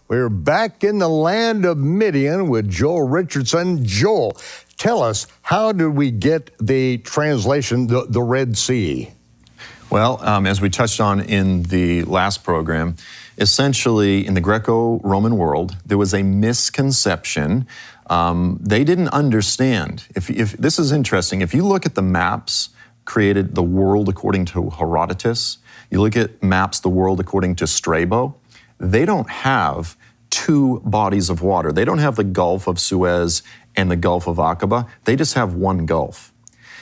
We're back in the land of Midian with Joel Richardson. Joel, tell us, how did we get the translation, the Red Sea? Well, as we touched on in the last program, essentially in the Greco-Roman world, there was a misconception. They didn't understand. If this is interesting, if you look at the maps created the world according to Herodotus, you look at maps the world according to Strabo, they don't have two bodies of water. They don't have the Gulf of Suez and the Gulf of Aqaba. They just have one Gulf.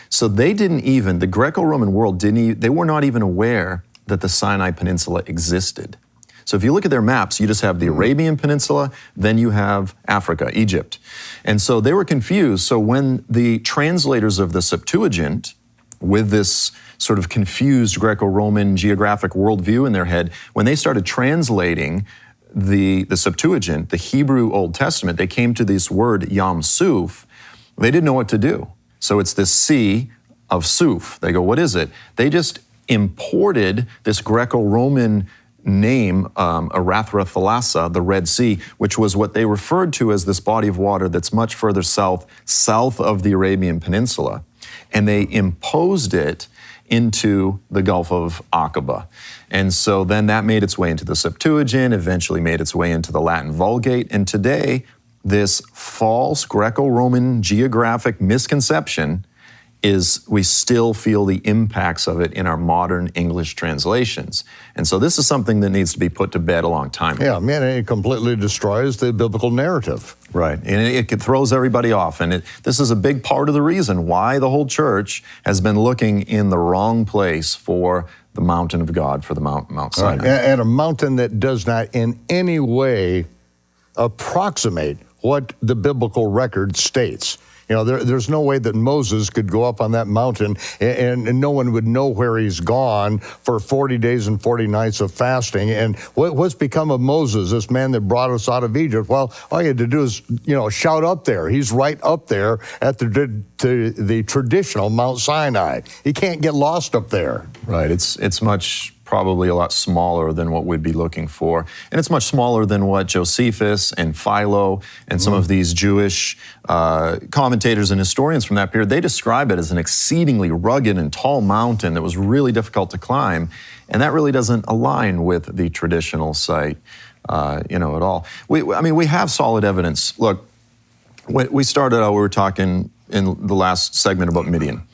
So they didn't even, the Greco-Roman world they were not even aware that the Sinai Peninsula existed. So if you look at their maps, you just have the Arabian Peninsula, then you have Africa, Egypt. And so they were confused. So when the translators of the Septuagint, with this sort of confused Greco-Roman geographic worldview in their head, when they started translating the Septuagint, the Hebrew Old Testament, they came to this word Yam Suf. They didn't know what to do. So it's this sea of Suf. They go, what is it? They just imported this Greco-Roman name, Arathra-Thalassa, the Red Sea, which was what they referred to as this body of water that's much further south of the Arabian Peninsula. And they imposed it into the Gulf of Aqaba. And so then that made its way into the Septuagint, eventually made its way into the Latin Vulgate. And today, this false Greco-Roman geographic misconception is we still feel the impacts of it in our modern English translations. And so this is something that needs to be put to bed a long time ago. Yeah, man, it completely destroys the biblical narrative. Right, and it throws everybody off. And this is a big part of the reason why the whole church has been looking in the wrong place for the mountain of God, for the Mount Sinai. Right. And a mountain that does not in any way approximate what the biblical record states. You know, there's no way that Moses could go up on that mountain and no one would know where he's gone for 40 days and 40 nights of fasting. And what's become of Moses, this man that brought us out of Egypt? Well, all you had to do is, shout up there. He's right up there at the traditional Mount Sinai. He can't get lost up there. Right. It's much probably a lot smaller than what we'd be looking for. And it's much smaller than what Josephus and Philo and some of these Jewish commentators and historians from that period, they describe it as an exceedingly rugged and tall mountain that was really difficult to climb. And that really doesn't align with the traditional site, at all. We have solid evidence. Look, we started out, we were talking in the last segment about Midian.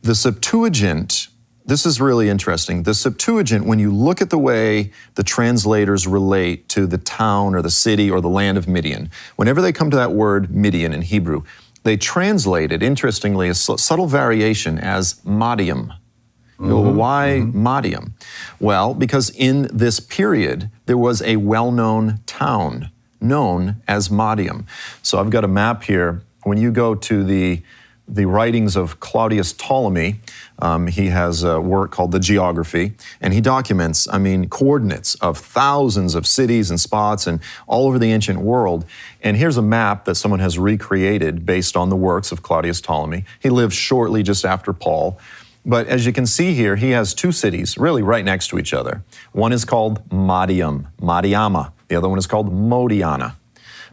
The Septuagint, this is really interesting. The Septuagint, when you look at the way the translators relate to the town or the city or the land of Midian, whenever they come to that word Midian in Hebrew, they translate it, interestingly, a subtle variation as Madiam. Why Madiam? Well, because in this period, there was a well-known town known as Madiam. So I've got a map here. When you go to the writings of Claudius Ptolemy, he has a work called The Geography, and he documents, coordinates of thousands of cities and spots and all over the ancient world. And here's a map that someone has recreated based on the works of Claudius Ptolemy. He lived shortly just after Paul. But as you can see here, he has two cities really right next to each other. One is called Madiam, Madiama. The other one is called Modiana.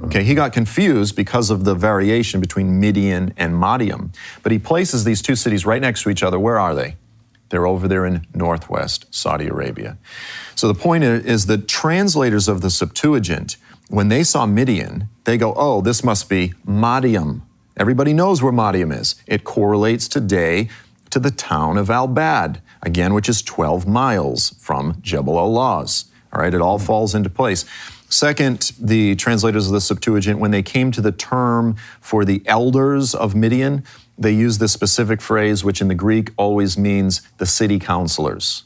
Okay, he got confused because of the variation between Midian and Madiam. But he places these two cities right next to each other. Where are they? They're over there in northwest Saudi Arabia. So the point is that translators of the Septuagint, when they saw Midian, they go, oh, this must be Madiam. Everybody knows where Madiam is. It correlates today to the town of Al-Bad, again, which is 12 miles from Jebel al-Lawz. All right, it all falls into place. Second, the translators of the Septuagint, when they came to the term for the elders of Midian, they used this specific phrase, which in the Greek always means the city councilors.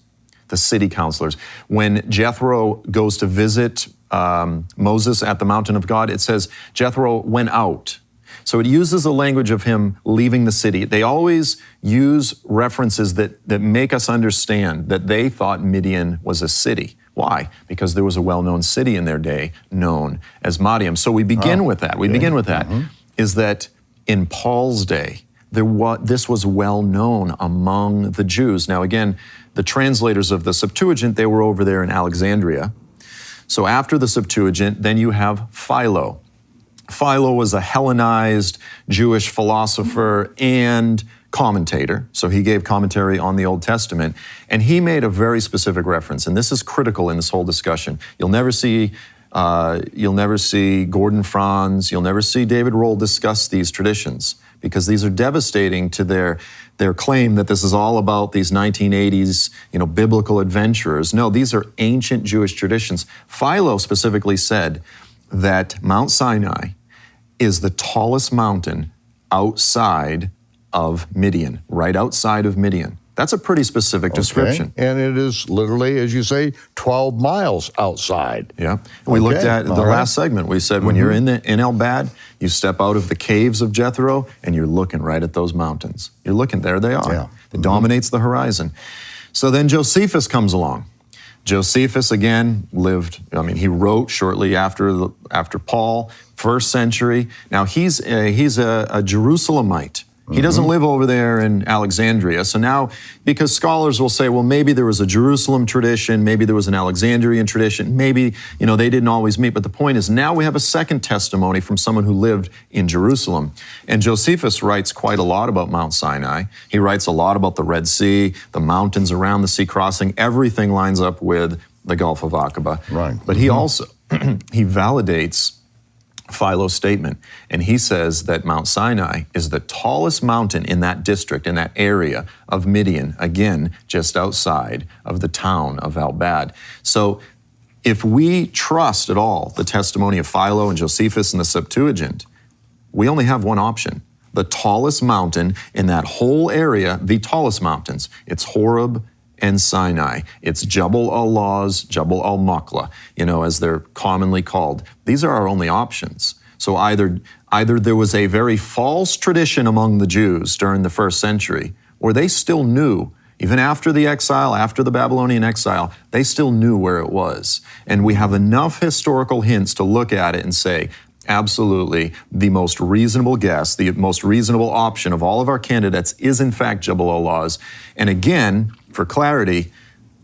The city councilors. When Jethro goes to visit Moses at the mountain of God, it says Jethro went out. So it uses the language of him leaving the city. They always use references that make us understand that they thought Midian was a city. Why? Because there was a well-known city in their day known as Madiam. So we begin with that. Is that in Paul's day, this was well known among the Jews. Now again, the translators of the Septuagint, they were over there in Alexandria. So after the Septuagint, then you have Philo. Philo was a Hellenized Jewish philosopher and commentator. So he gave commentary on the Old Testament, and he made a very specific reference, and this is critical in this whole discussion. You'll never see Gordon Franz, you'll never see David Rohl discuss these traditions, because these are devastating to their claim that this is all about these 1980s, biblical adventurers. No, these are ancient Jewish traditions. Philo specifically said that Mount Sinai is the tallest mountain outside of Midian, right outside of Midian. That's a pretty specific description. And it is literally, as you say, 12 miles outside. Yeah. We looked at the last segment. We said when you're in El-Bad, you step out of the caves of Jethro and you're looking right at those mountains. You're looking, there they are. Yeah. It dominates the horizon. So then Josephus comes along. Josephus, again, he wrote shortly after Paul, 1st century. Now, he's a Jerusalemite. He doesn't live over there in Alexandria. So now, because scholars will say, well, maybe there was a Jerusalem tradition, maybe there was an Alexandrian tradition, maybe, they didn't always meet. But the point is, now we have a second testimony from someone who lived in Jerusalem. And Josephus writes quite a lot about Mount Sinai. He writes a lot about the Red Sea, the mountains around the sea crossing. Everything lines up with the Gulf of Aqaba. Right. But he also, he validates Philo's statement, and he says that Mount Sinai is the tallest mountain in that district, in that area of Midian, again, just outside of the town of El-Bad. So if we trust at all the testimony of Philo and Josephus in the Septuagint, we only have one option. The tallest mountain in that whole area, the tallest mountains, it's Horeb and Sinai. It's Jabal al-Lawz, Jabal al-Makla, as they're commonly called. These are our only options. So either there was a very false tradition among the Jews during the 1st century, or they still knew, even after the exile, after the Babylonian exile, they still knew where it was. And we have enough historical hints to look at it and say, absolutely, the most reasonable guess, the most reasonable option of all of our candidates is in fact Jabal al-Lawz. And again, for clarity,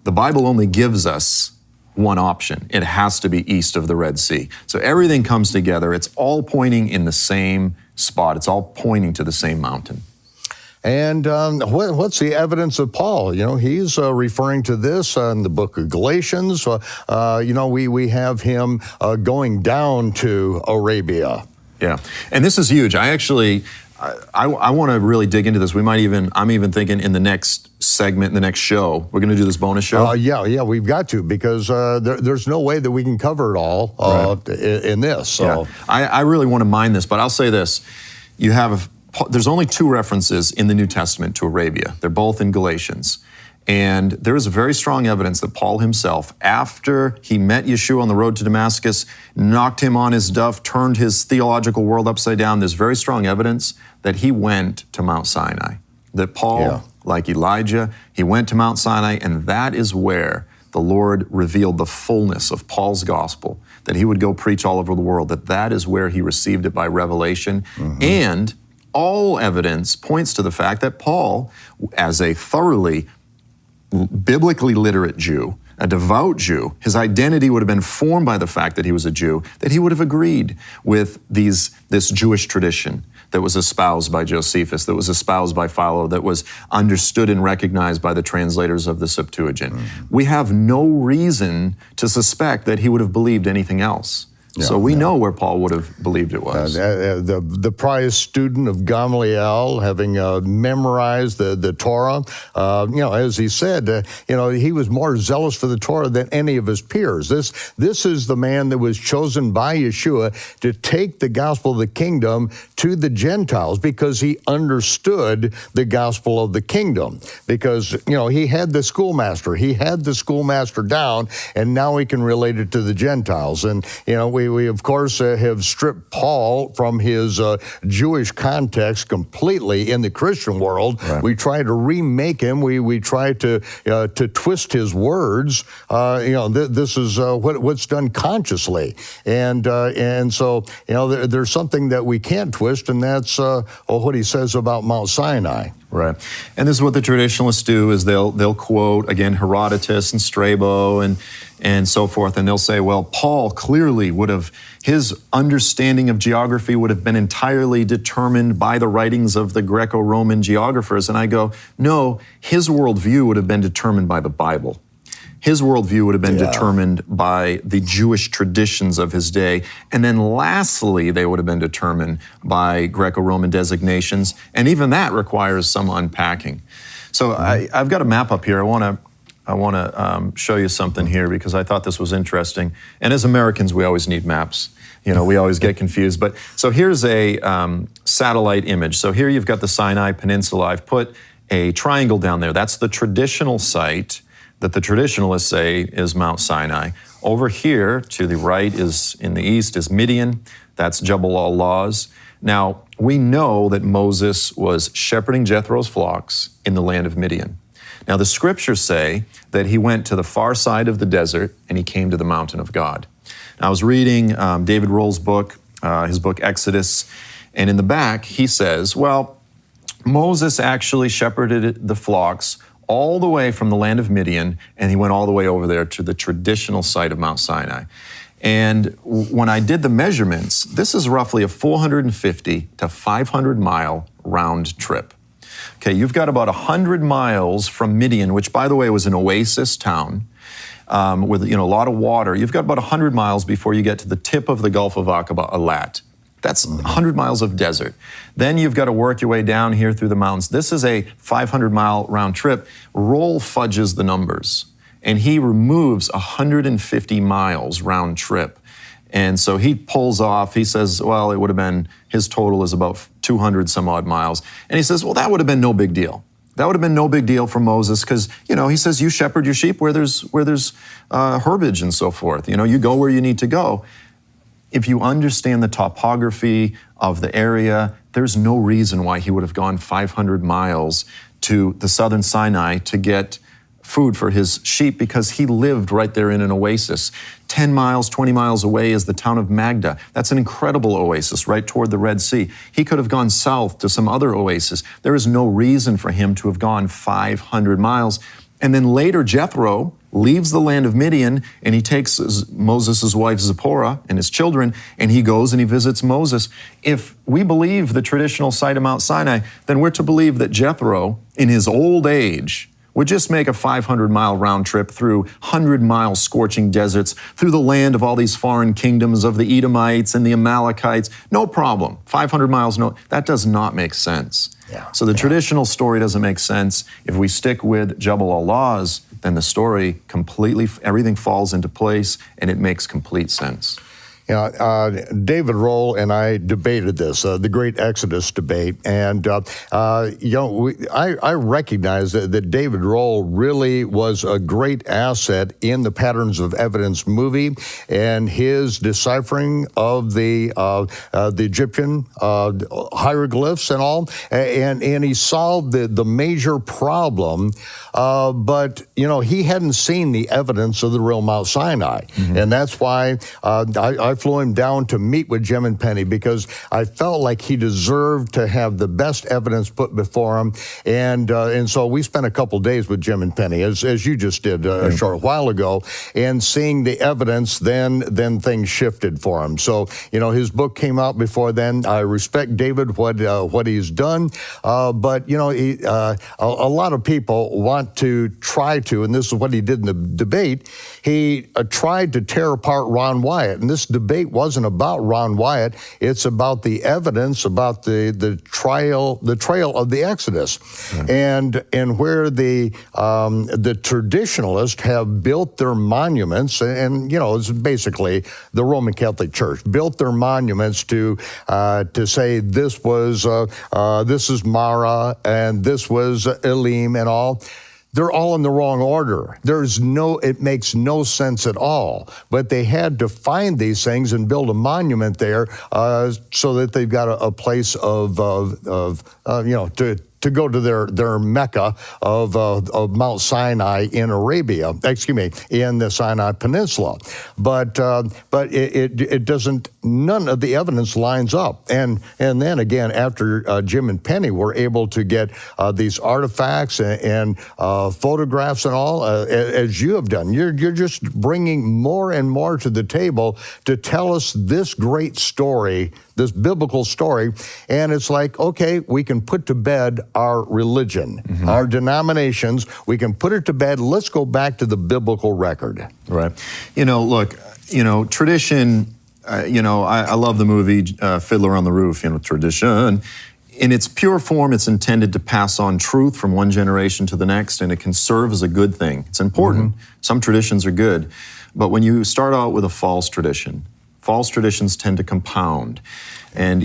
the Bible only gives us one option. It has to be east of the Red Sea. So everything comes together. It's all pointing in the same spot. It's all pointing to the same mountain. And what's the evidence of Paul? He's referring to this in the book of Galatians. We have him going down to Arabia. Yeah, and this is huge. I want to really dig into this. I'm even thinking in the next segment, in the next show, we're going to do this bonus show. Yeah, we've got to, because there's no way that we can cover it all in this. So yeah. I really want to mine this, but I'll say this. There's only 2 references in the New Testament to Arabia. They're both in Galatians. And there is very strong evidence that Paul himself, after he met Yeshua on the road to Damascus, knocked him on his duff, turned his theological world upside down, there's very strong evidence that he went to Mount Sinai. That Paul, like Elijah, he went to Mount Sinai, and that is where the Lord revealed the fullness of Paul's gospel, that he would go preach all over the world, that is where he received it by revelation. And all evidence points to the fact that Paul, as a thoroughly biblically literate Jew, a devout Jew, his identity would have been formed by the fact that he was a Jew, that he would have agreed with this Jewish tradition that was espoused by Josephus, that was espoused by Philo, that was understood and recognized by the translators of the Septuagint. We have no reason to suspect that he would have believed anything else. So we know where Paul would have believed it was. The pious student of Gamaliel, having memorized the Torah, as he said, he was more zealous for the Torah than any of his peers. This is the man that was chosen by Yeshua to take the gospel of the kingdom to the Gentiles, because he understood the gospel of the kingdom. Because, he had the schoolmaster. He had the schoolmaster down, and now he can relate it to the Gentiles. And, we of course have stripped Paul from his Jewish context completely in the Christian world. Right. We try to remake him. We try to twist his words. This is what's done consciously, and so there's something that we can't twist, and that's what he says about Mount Sinai. Right. And this is what the traditionalists do, is they'll quote, again, Herodotus and Strabo and so forth, and they'll say, well, Paul clearly would have, his understanding of geography would have been entirely determined by the writings of the Greco-Roman geographers. And I go, no, his worldview would have been determined by the Bible. His worldview would have been determined by the Jewish traditions of his day. And then lastly, they would have been determined by Greco-Roman designations. And even that requires some unpacking. So I've got a map up here. I want to show you something here because I thought this was interesting. And as Americans, we always need maps. You know, we always get confused. But so here's a satellite image. So here you've got the Sinai Peninsula. I've put a triangle down there. That's the traditional site that the traditionalists say is Mount Sinai. Over here to the right is, in the east, is Midian. That's Jebel al-Lawz. Now, we know that Moses was shepherding Jethro's flocks in the land of Midian. Now, the scriptures say that he went to the far side of the desert and he came to the mountain of God. Now, I was reading David Roll's book, his book Exodus, and in the back he says, well, Moses actually shepherded the flocks all the way from the land of Midian, and he went all the way over there to the traditional site of Mount Sinai. And when I did the measurements, this is roughly a 450 to 500 mile round trip. Okay, you've got about 100 miles from Midian, which by the way was an oasis town with a lot of water. You've got about 100 miles before you get to the tip of the Gulf of Aqaba, Eilat. That's 100 miles of desert. Then you've got to work your way down here through the mountains. This is a 500-mile round trip. Roll fudges the numbers, and he removes 150 miles round trip. And so he pulls off, he says, well, it would have been, his total is about 200 some odd miles. And he says, well, that would have been no big deal. That would have been no big deal for Moses because, he says, you shepherd your sheep where there's herbage and so forth. You go where you need to go. If you understand the topography of the area, there's no reason why he would have gone 500 miles to the southern Sinai to get food for his sheep because he lived right there in an oasis. 10 miles, 20 miles away is the town of Magda. That's an incredible oasis right toward the Red Sea. He could have gone south to some other oasis. There is no reason for him to have gone 500 miles. And then later Jethro leaves the land of Midian and he takes Moses' wife Zipporah and his children and he goes and he visits Moses. If we believe the traditional site of Mount Sinai, then we're to believe that Jethro, in his old age, would just make a 500-mile round trip through 100-mile scorching deserts, through the land of all these foreign kingdoms of the Edomites and the Amalekites. No problem. 500 miles, no, that does not make sense. So the traditional story doesn't make sense. If we stick with Jebel al-Lawz, then the story completely, everything falls into place and it makes complete sense. David Roll and I debated this, the great Exodus debate, and I recognize that David Roll really was a great asset in the Patterns of Evidence movie and his deciphering of the Egyptian hieroglyphs and all, and he solved the major problem, but he hadn't seen the evidence of the real Mount Sinai, and that's why I flew him down to meet with Jim and Penny because I felt like he deserved to have the best evidence put before him, and so we spent a couple days with Jim and Penny, as you just did a short while ago, and seeing the evidence, then things shifted for him. So his book came out before then. I respect David what he's done, but a lot of people want to try to, and this is what he did in the debate. He tried to tear apart Ron Wyatt, and this debate wasn't about Ron Wyatt. It's about the evidence, about the trail of the Exodus, and where the traditionalists have built their monuments, and it's basically the Roman Catholic Church built their monuments to say this is Mara and this was Elim and all. They're all in the wrong order. It makes no sense at all. But they had to find these things and build a monument there so that they've got a place to to go to their Mecca of Mount Sinai in Arabia, in the Sinai Peninsula. But it doesn't, none of the evidence lines up. And then again, after Jim and Penny were able to get these artifacts and photographs and all, as you have done, you're just bringing more and more to the table to tell us this great story, this biblical story. And it's like, okay, we can put to bed our religion, our denominations, we can put it to bed. Let's go back to the biblical record. Right. Look, tradition, I love the movie Fiddler on the Roof, tradition. In its pure form, it's intended to pass on truth from one generation to the next, and it can serve as a good thing. It's important. Some traditions are good. But when you start out with a false traditions tend to compound. And,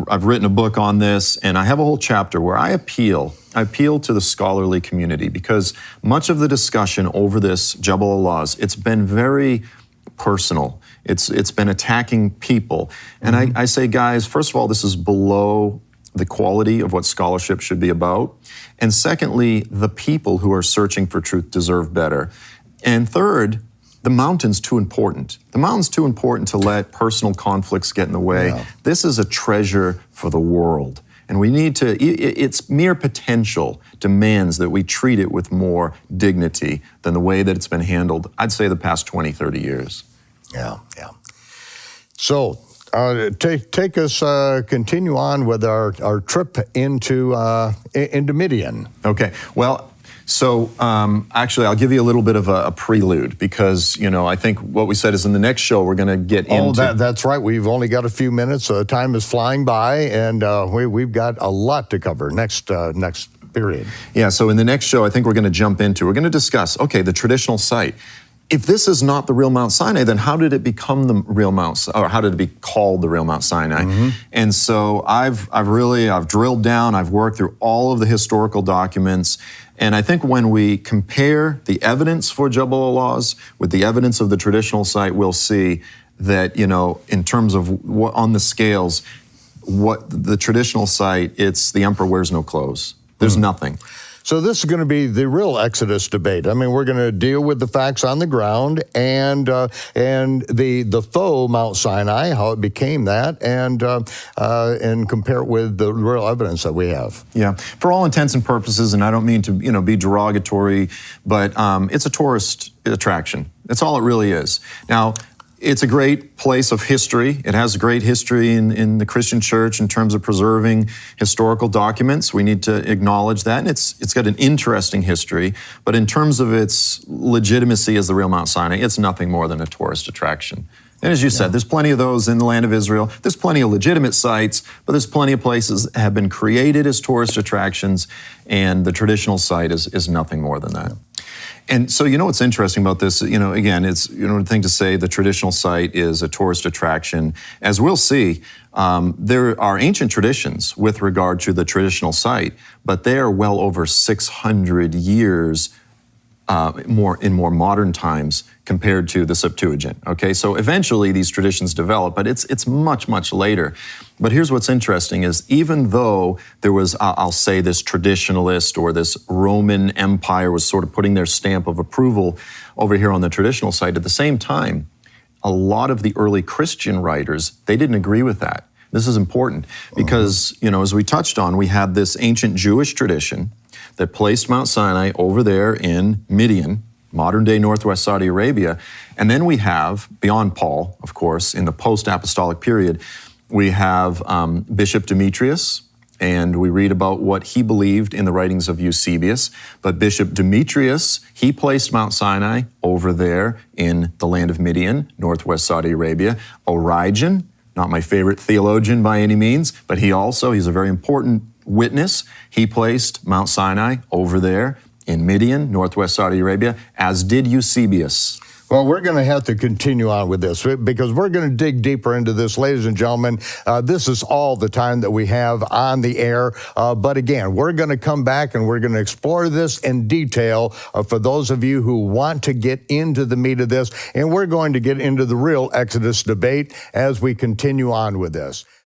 I've written a book on this, and I have a whole chapter where I appeal to the scholarly community, because much of the discussion over this Jabal laws, it's been very personal. It's been attacking people. And I say, guys, first of all, this is below the quality of what scholarship should be about. And secondly, the people who are searching for truth deserve better. And third, the mountain's too important. The mountain's too important to let personal conflicts get in the way. Yeah. This is a treasure for the world. And we need to, its mere potential demands that we treat it with more dignity than the way that it's been handled, I'd say, the past 20, 30 years. Yeah. So, take us, continue on with our trip into Midian. Okay, well, so actually I'll give you a little bit of a prelude, because, I think what we said is in the next show we're going to get into... Oh, that's right. We've only got a few minutes. Time is flying by, and we've got a lot to cover next period. Yeah, so in the next show I think we're going to jump into, we're going to discuss, okay, the traditional site. If this is not the real Mount Sinai, then how did it become the real Mount, or how did it be called the real Mount Sinai? And so I've drilled down, I've worked through all of the historical documents, and I think when we compare the evidence for Jabal laws with the evidence of the traditional site, we'll see that, in terms of what, on the scales, what the traditional site, it's the emperor wears no clothes. There's nothing. So this is going to be the real Exodus debate. I mean, we're going to deal with the facts on the ground and the faux Mount Sinai, how it became that, and compare it with the real evidence that we have. Yeah, for all intents and purposes, and I don't mean to be derogatory, but it's a tourist attraction. That's all it really is. Now, it's a great place of history. It has a great history in the Christian church in terms of preserving historical documents. We need to acknowledge that. And it's got an interesting history, but in terms of its legitimacy as the real Mount Sinai, it's nothing more than a tourist attraction. And as you said, there's plenty of those in the land of Israel. There's plenty of legitimate sites, but there's plenty of places that have been created as tourist attractions, and the traditional site is nothing more than that. And so, what's interesting about this, again, it's, the thing to say the traditional site is a tourist attraction. As we'll see, there are ancient traditions with regard to the traditional site, but they are well over 600 years in more modern times compared to the Septuagint. Okay, so eventually these traditions develop, but it's much, much later. But here's what's interesting is, even though there was, I'll say, this traditionalist or this Roman Empire was sort of putting their stamp of approval over here on the traditional side, at the same time, a lot of the early Christian writers, they didn't agree with that. This is important because, as we touched on, we had this ancient Jewish tradition that placed Mount Sinai over there in Midian, modern-day northwest Saudi Arabia. And then we have, beyond Paul, of course, in the post-apostolic period, we have Bishop Demetrius, and we read about what he believed in the writings of Eusebius. But Bishop Demetrius, he placed Mount Sinai over there in the land of Midian, northwest Saudi Arabia. Origen, not my favorite theologian by any means, but he's a very important witness. He placed Mount Sinai over there in Midian, northwest Saudi Arabia, as did Eusebius. Well, we're going to have to continue on with this because we're going to dig deeper into this, ladies and gentlemen. This is all the time that we have on the air. But again, we're going to come back and we're going to explore this in detail for those of you who want to get into the meat of this. And we're going to get into the real Exodus debate as we continue on with this.